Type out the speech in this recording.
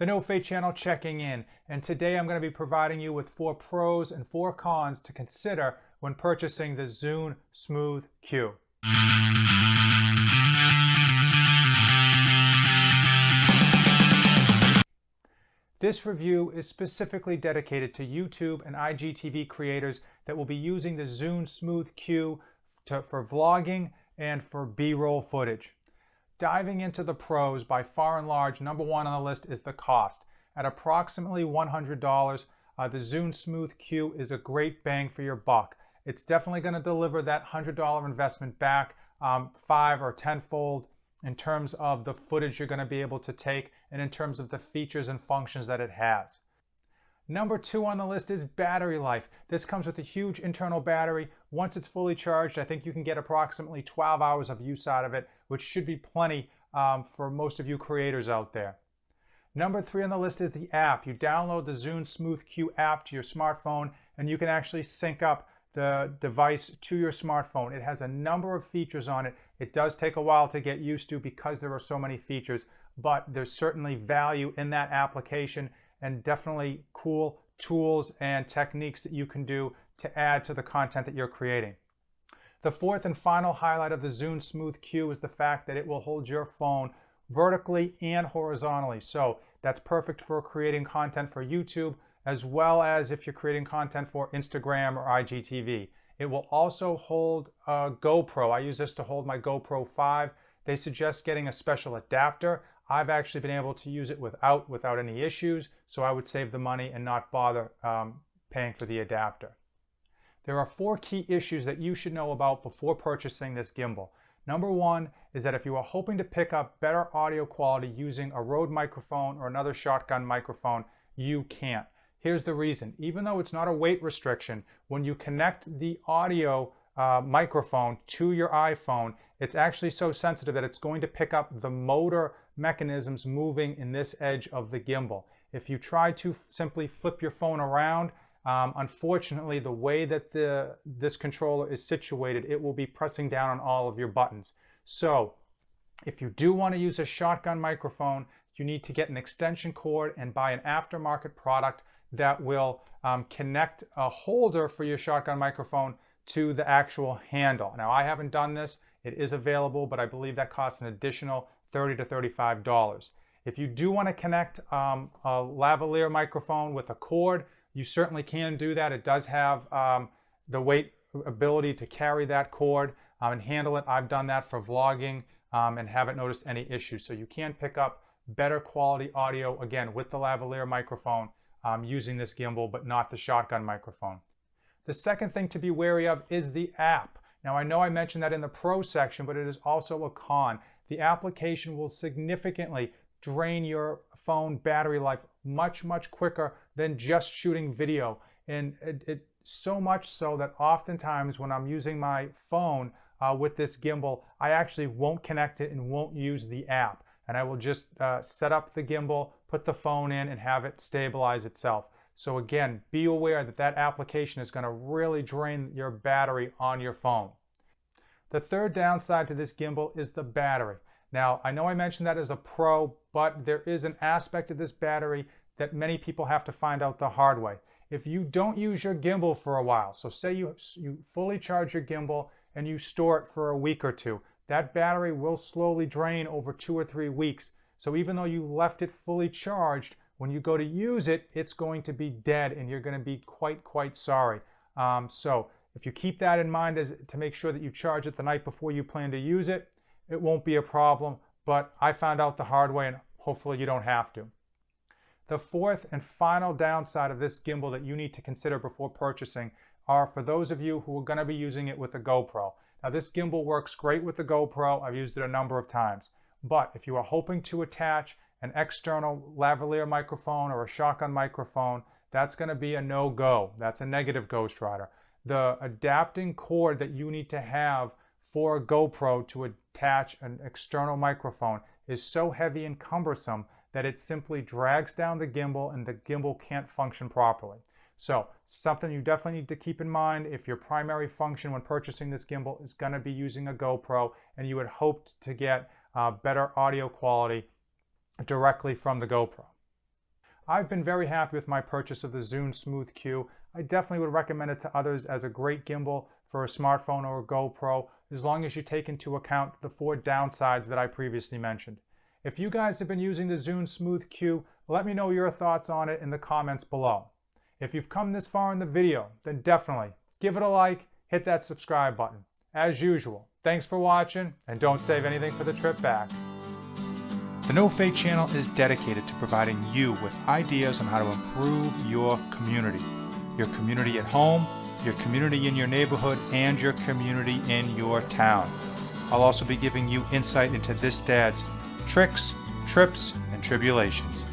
The No Fate channel checking in, and today I'm going to be providing you with 4 pros and 4 cons to consider when purchasing the Zhyiun Smooth Q. This review is specifically dedicated to YouTube and IGTV creators that will be using the Zhyiun Smooth Q for vlogging and for B-roll footage. Diving into the pros, by far and large, number one on the list is the cost. At approximately $100, the Zhyiun Smooth Q is a great bang for your buck. It's definitely going to deliver that $100 investment back 5 or 10-fold in terms of the footage you're going to be able to take and in terms of the features and functions that it has. Number 2 on the list is battery life. This comes with a huge internal battery. Once it's fully charged, I think you can get approximately 12 hours of use out of it, which should be plenty for most of you creators out there. Number 3 on the list is the app. You download the Zhyiun Smooth Q app to your smartphone, and you can actually sync up the device to your smartphone. It has a number of features on it. It does take a while to get used to because there are so many features, but there's certainly value in that application and definitely cool tools and techniques that you can do to add to the content that you're creating. The fourth and final highlight of the Zhyiun Smooth Q is the fact that it will hold your phone vertically and horizontally. So that's perfect for creating content for YouTube, as well as if you're creating content for Instagram or IGTV. It will also hold a GoPro. I use this to hold my GoPro 5. They suggest getting a special adapter. I've actually been able to use it without any issues, so I would save the money and not bother paying for the adapter. There are 4 key issues that you should know about before purchasing this gimbal. Number 1 is that if you are hoping to pick up better audio quality using a Rode microphone or another shotgun microphone, you can't. Here's the reason. Even though it's not a weight restriction, when you connect the audio microphone to your iPhone, it's actually so sensitive that it's going to pick up the motor mechanisms moving in this edge of the gimbal. If you try to simply flip your phone around, unfortunately, the way that this controller is situated, it will be pressing down on all of your buttons. So if you do want to use a shotgun microphone, you need to get an extension cord and buy an aftermarket product that will connect a holder for your shotgun microphone to the actual handle. Now, I haven't done this. It is available, but I believe that costs an additional $30 to $35. If you do want to connect a lavalier microphone with a cord, you certainly can do that. It does have the weight ability to carry that cord and handle it. I've done that for vlogging and haven't noticed any issues. So you can pick up better quality audio, again, with the lavalier microphone using this gimbal, but not the shotgun microphone. The second thing to be wary of is the app. Now, I know I mentioned that in the pro section, but it is also a con. The application will significantly drain your phone battery life much quicker than just shooting video. And it so much so that oftentimes when I'm using my phone with this gimbal, I actually won't connect it and won't use the app. And I will just set up the gimbal, put the phone in, and have it stabilize itself. So again, be aware that that application is going to really drain your battery on your phone. The third downside to this gimbal is the battery. Now, I know I mentioned that as a pro, but there is an aspect of this battery that many people have to find out the hard way. If you don't use your gimbal for a while, so say you fully charge your gimbal and you store it for a week or two, that battery will slowly drain over 2 or 3 weeks. So even though you left it fully charged, when you go to use it, it's going to be dead and you're going to be quite sorry. So if you keep that in mind to make sure that you charge it the night before you plan to use it, it won't be a problem, but I found out the hard way and hopefully you don't have to. The fourth and final downside of this gimbal that you need to consider before purchasing are for those of you who are going to be using it with a GoPro. Now, this gimbal works great with the GoPro. I've used it a number of times. But if you are hoping to attach an external lavalier microphone or a shotgun microphone, that's going to be a no-go. That's a negative Ghost Rider. The adapting cord that you need to have for a GoPro to attach an external microphone is so heavy and cumbersome that it simply drags down the gimbal and the gimbal can't function properly. So something you definitely need to keep in mind if your primary function when purchasing this gimbal is going to be using a GoPro and you had hoped to get better audio quality directly from the GoPro. I've been very happy with my purchase of the Zhyiun Smooth Q. I definitely would recommend it to others as a great gimbal for a smartphone or a GoPro, as long as you take into account the 4 downsides that I previously mentioned. If you guys have been using the Zhyiun Smooth Q, let me know your thoughts on it in the comments below. If you've come this far in the video, then definitely give it a like, hit that subscribe button. As usual, thanks for watching, and don't save anything for the trip back. The No Fate channel is dedicated to providing you with ideas on how to improve your community at home, your community in your neighborhood, and your community in your town. I'll also be giving you insight into this dad's tricks, trips, and tribulations.